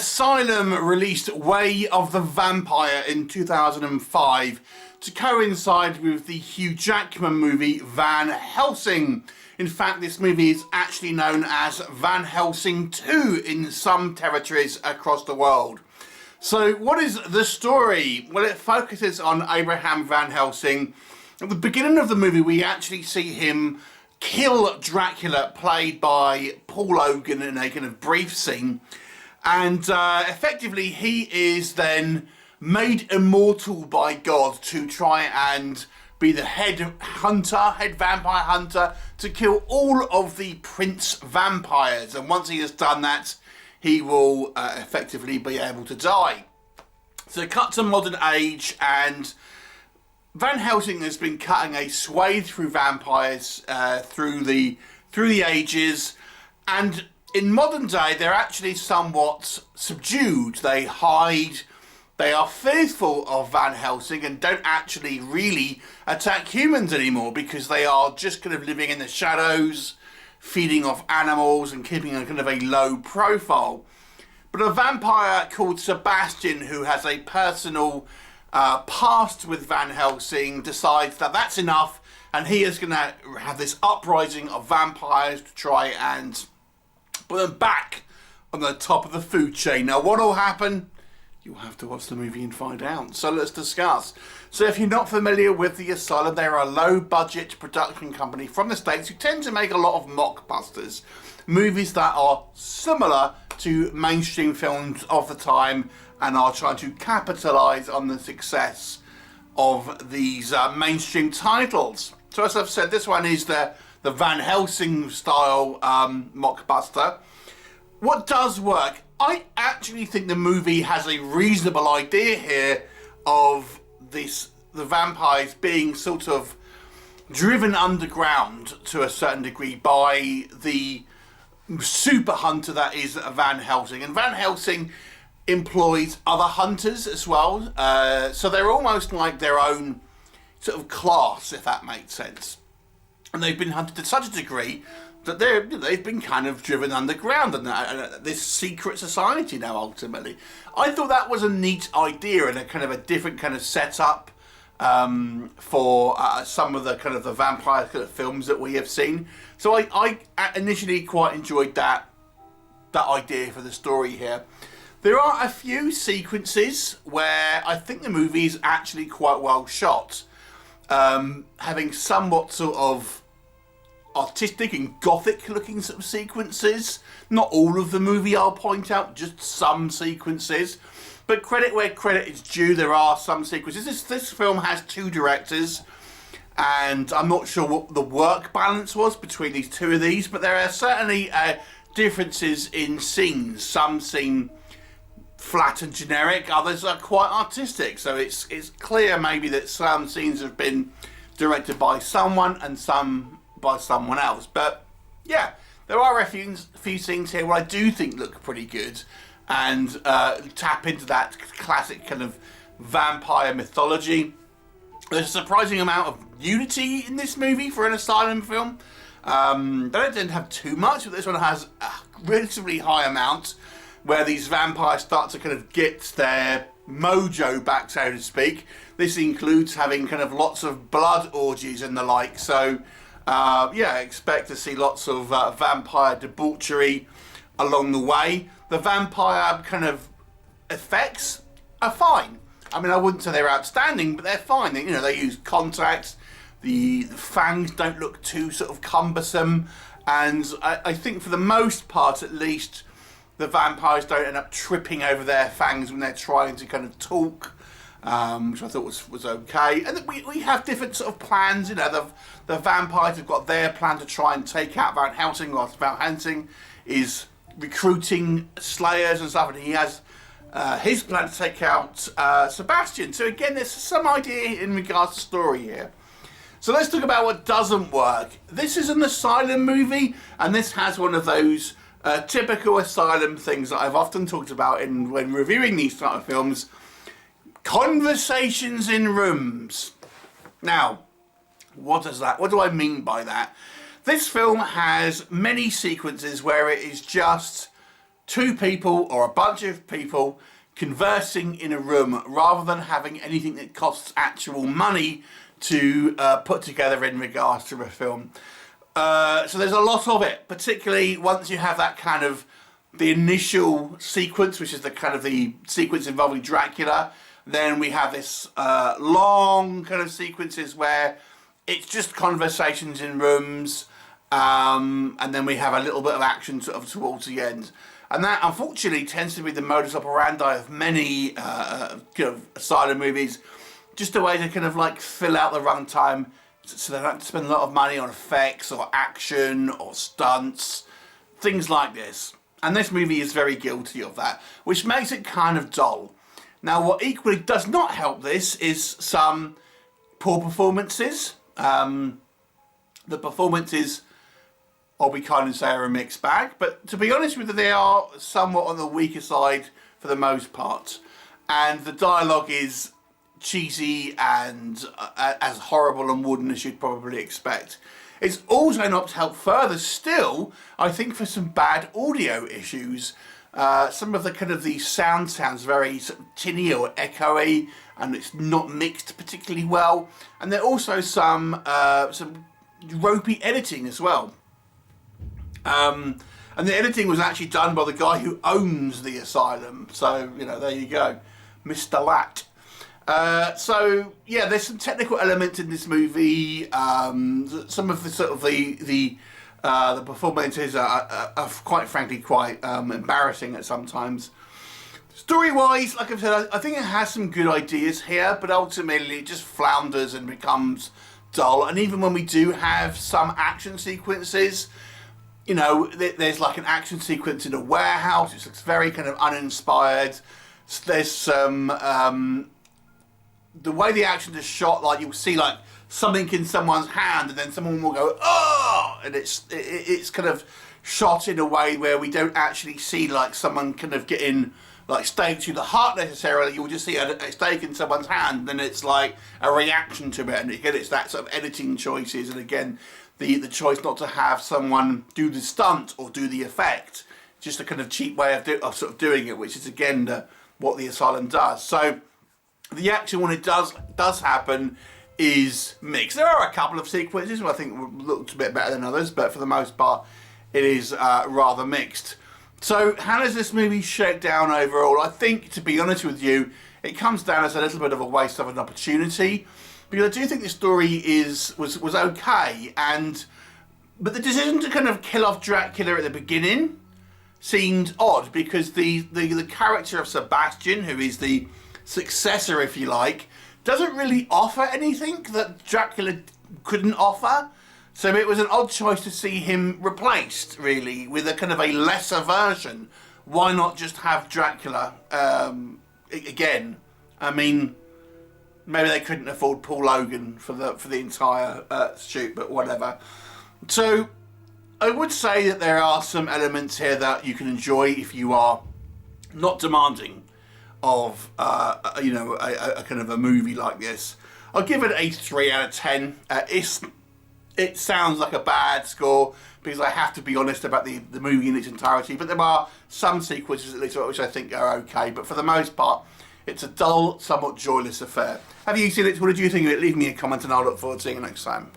Asylum released Way of the Vampire in 2005 to coincide with the Hugh Jackman movie Van Helsing. In fact, this movie is actually known as Van Helsing 2 in some territories across the world. So what is the story? Well, it focuses on Abraham Van Helsing. At the beginning of the movie, we actually see him kill Dracula, played by Paul Hogan, in a kind of brief scene. And effectively, he is then made immortal by God to try and be the head vampire hunter, to kill all of the prince vampires. And once he has done that, he will effectively be able to die. So cut to modern age, and Van Helsing has been cutting a swathe through vampires through the ages, and in modern day they're actually somewhat subdued. They hide, they are fearful of Van Helsing and don't actually really attack humans anymore, because they are just kind of living in the shadows, feeding off animals and keeping a kind of a low profile. But a vampire called Sebastian, who has a personal past with Van Helsing, decides that that's enough, and he is going to have this uprising of vampires to try and put them back on the top of the food chain. Now, what will happen? You'll have to watch the movie and find out. So let's discuss. So if you're not familiar with the Asylum, they're a low-budget production company from the States who tend to make a lot of mockbusters, movies that are similar to mainstream films of the time and are trying to capitalise on the success of these mainstream titles. So as I've said, this one is the Van Helsing style mockbuster. What does work? I actually think the movie has a reasonable idea here of the vampires being sort of driven underground to a certain degree by the super hunter that is Van Helsing. And Van Helsing employs other hunters as well, so they're almost like their own sort of class, if that makes sense. And they've been hunted to such a degree that they've been kind of driven underground, and this secret society now, ultimately. I thought that was a neat idea and a kind of a different kind of setup for some of the kind of the vampire kind of films that we have seen. So I initially quite enjoyed that idea for the story here. There are a few sequences where I think the movie is actually quite well shot, having somewhat sort of artistic and gothic looking sort of sequences. Not all of the movie, I'll point out, just some sequences. But credit where credit is due, there are some sequences. This film has two directors, and I'm not sure what the work balance was between these two of these, but there are certainly differences in scenes. Some seem flat and generic, others are quite artistic. So it's clear maybe that some scenes have been directed by someone and some by someone else. But yeah, there are a few scenes here where I do think look pretty good and tap into that classic kind of vampire mythology. There's a surprising amount of nudity in this movie for an Asylum film. They don't tend to have too much, but this one has a relatively high amount, where these vampires start to kind of get their mojo back, so to speak. This includes having kind of lots of blood orgies and the like. So yeah, expect to see lots of vampire debauchery along the way. The vampire kind of effects are fine. I mean, I wouldn't say they're outstanding, but they're fine. They use contacts. The fangs don't look too sort of cumbersome, and I think for the most part, at least, the vampires don't end up tripping over their fangs when they're trying to kind of talk, which I thought was okay. And we have different sort of plans. The vampires have got their plan to try and take out Van Helsing, whilst Van Helsing is recruiting slayers and stuff, and he has his plan to take out Sebastian. So again, there's some idea in regards to story here. So let's talk about what doesn't work. This is an Asylum movie, and this has one of those typical Asylum things that I've often talked about when reviewing these type of films. Conversations in rooms. Now, what do I mean by that? This film has many sequences where it is just two people or a bunch of people conversing in a room rather than having anything that costs actual money to put together in regards to a film. So there's a lot of it, particularly once you have that kind of the initial sequence, which is the kind of the sequence involving Dracula. Then we have this long kind of sequences where it's just conversations in rooms, and then we have a little bit of action sort of towards the end. And that, unfortunately, tends to be the modus operandi of many kind of Asylum movies, just a way to kind of like fill out the runtime so they don't have to spend a lot of money on effects or action or stunts, things like this. And this movie is very guilty of that, which makes it kind of dull. Now, what equally does not help this is some poor performances. The performances, I'll be kind and say, are a mixed bag. But to be honest with you, they are somewhat on the weaker side for the most part. And the dialogue is cheesy and as horrible and wooden as you'd probably expect. It's also not helped further still, I think, for some bad audio issues. Some of the kind of the sound sounds very sort of tinny or echoey, and it's not mixed particularly well. And there are also some ropey editing as well. And the editing was actually done by the guy who owns the Asylum. So, you know, there you go, Mr. Lat. So yeah, there's some technical elements in this movie. Some of the sort of the performances are quite frankly quite embarrassing at sometimes. Story-wise, like I've said, I think it has some good ideas here, but ultimately it just flounders and becomes dull. And even when we do have some action sequences, you know, there's like an action sequence in a warehouse. It looks very kind of uninspired. There's some the way the action is shot, like you'll see like something in someone's hand, and then someone will go, oh, and it's kind of shot in a way where we don't actually see like someone kind of getting like staked to the heart necessarily. You'll just see a stake in someone's hand, and then it's like a reaction to it, and again it's that sort of editing choices, and again the choice not to have someone do the stunt or do the effect, just a kind of cheap way of sort of doing it, which is again what the Asylum does. So the action, when it does happen, is mixed. There are a couple of sequences where I think looked a bit better than others, but for the most part it is rather mixed. So how does this movie shake down overall? I think, to be honest with you, it comes down as a little bit of a waste of an opportunity, because I do think the story was okay, but the decision to kind of kill off Dracula at the beginning seemed odd, because the character of Sebastian, who is the successor, if you like, doesn't really offer anything that Dracula couldn't offer. So it was an odd choice to see him replaced, really, with a kind of a lesser version. Why not just have Dracula again? I mean, maybe they couldn't afford Paul Logan for the entire shoot, but whatever. So I would say that there are some elements here that you can enjoy if you are not demanding of you know, a kind of a movie like this. I'll give it a 3 out of 10. It sounds like a bad score because I have to be honest about the movie in its entirety, but there are some sequences at least which I think are okay, but for the most part it's a dull, somewhat joyless affair. Have you seen it? What did you think of it? Leave me a comment and I'll look forward to seeing you next time.